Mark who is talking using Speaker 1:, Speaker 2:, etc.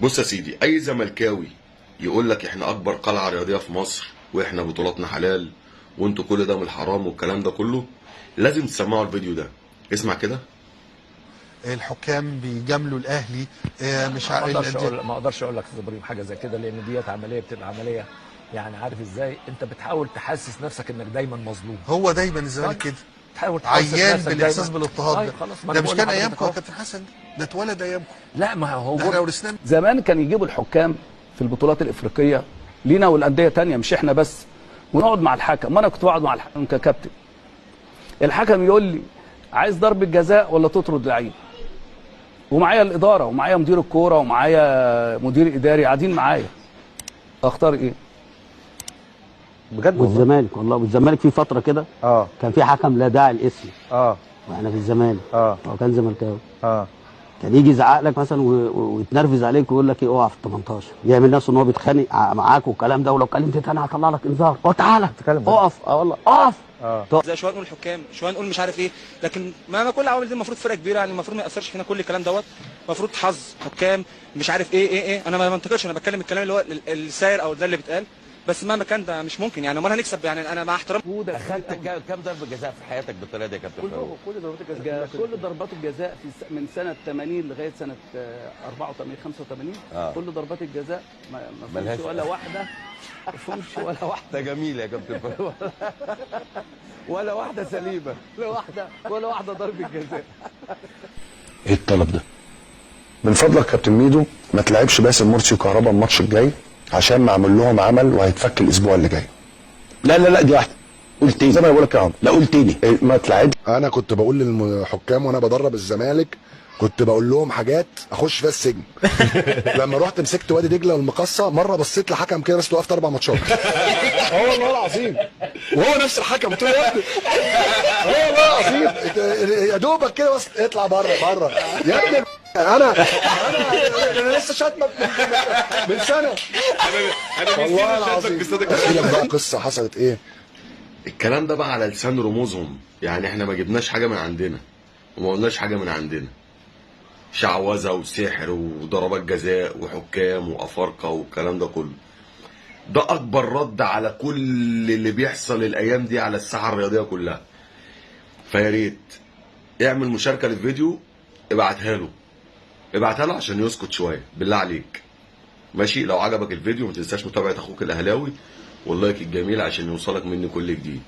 Speaker 1: بص يا سيدي، اي زملكاوي يقول لك احنا اكبر قلعه رياضيه في مصر واحنا بطولاتنا حلال وانتوا كل ده من الحرام والكلام ده كله، لازم تسمعوا الفيديو ده. اسمع كده.
Speaker 2: الحكام بيجاملوا الاهلي. مش
Speaker 3: ما اقدرش اقول لك يا ابراهيم حاجه زي كده، لان ديت عمليه بتبقى عمليه، يعني عارف ازاي انت بتحاول تحسس نفسك انك دايما مظلوم.
Speaker 2: هو دايما الزمالك كده
Speaker 3: تحاول تحسس
Speaker 2: عيان
Speaker 3: نفسك
Speaker 2: بالاحساس
Speaker 3: دايما.
Speaker 2: بالاضطهاد
Speaker 3: خلاص،
Speaker 2: ده مش كان ايامكم يا كابتن حسن؟ ده اتولد ايامكم.
Speaker 3: لا، ما هو
Speaker 2: احنا ورثناه.
Speaker 4: زمان كان يجيبوا الحكام في البطولات الافريقيه لينا والانديه تانية، مش احنا بس، ونقعد مع الحكم، وانا كنت بقعد مع الحكم ككابتن. الحكم يقول لي عايز ضربه جزاء ولا تطرد لعيب، ومعايا الاداره ومعايا مدير الكوره ومعايا مدير اداري قاعدين معايا، اختار ايه؟
Speaker 5: بجد
Speaker 6: والزمالك والله، والزمالك في فتره كده كان في حكم لا داعي لاسمه واحنا في الزمالك هو كان زملكاوي كان يجي يزعق لك مثلا ويتنرفز عليك ويقول لك ايه، اقف في ال 18، يعمل نفسه ان هو بيتخانق معاك والكلام ده، ولو كلمت تاني هطلع لك انذار، تعالى اقف. والله اقف.
Speaker 7: زي شويه نقول الحكام، شويه نقول مش عارف ايه، لكن ما كل العوامل دي المفروض فرقه كبيره، يعني المفروض ما ياثرش فينا كل الكلام دوت. المفروض حظ حكام مش عارف ايه انا ما منطقش، انا بتكلم الكلام اللي هو الساير او ده اللي بيتقال، بس مهما كان ده مش ممكن، يعني امال هنكسب؟ يعني انا مع احترام.
Speaker 5: اخدت كام ضربه جزاء في حياتك بالطريقه دي يا كابتن؟
Speaker 4: كل ضربات الجزاء من سنه 80 لغايه سنه 84 85 كل ضربات الجزاء ما فيش ولا واحده،
Speaker 5: ده جميل يا كابتن.
Speaker 4: ولا واحده سليمه، ولا واحده ضربه جزاء.
Speaker 8: ايه الطلب ده؟ من فضلك كابتن ميدو ما تلعبش باسم مرسي وكهربا الماتش الجاي، عشان معمول لهم عمل وهيتفك الاسبوع اللي جاي.
Speaker 9: لا دي واحده، قول تاني
Speaker 8: زي ما بقول لك يا عم.
Speaker 9: لا قول تاني.
Speaker 8: ما تلعبش. انا كنت بقول للحكام وانا بدرب الزمالك، كنت بقول لهم حاجات اخش فيها السجن. لما رحت مسكت وادي دجله والمقصه، مره بصيت لحكم كده بس وقفت 4 ماتشات. والله العظيم، وهو نفس الحكم. قلت له يا ابني والله العظيم يا دوبك كده بس اطلع بره يا ابني. انا لسه شاتمك من سنه. والله العظيم. احكي لك بقى قصه حصلت ايه.
Speaker 1: الكلام ده بقى على لسان رموزهم، يعني احنا ما جبناش حاجه من عندنا وما قلناش حاجه من عندنا. شعوذه وسحر وضربات جزاء وحكام وافارقه والكلام ده كله. ده اكبر رد على كل اللي بيحصل الايام دي على الساحه الرياضيه كلها. فيا ريت اعمل مشاركه للفيديو، ابعتها له عشان يسكت شويه بالله عليك. ماشي؟ لو عجبك الفيديو ما تنساش متابعه اخوك الاهلاوي واللايك الجميل عشان يوصلك مني كل جديد.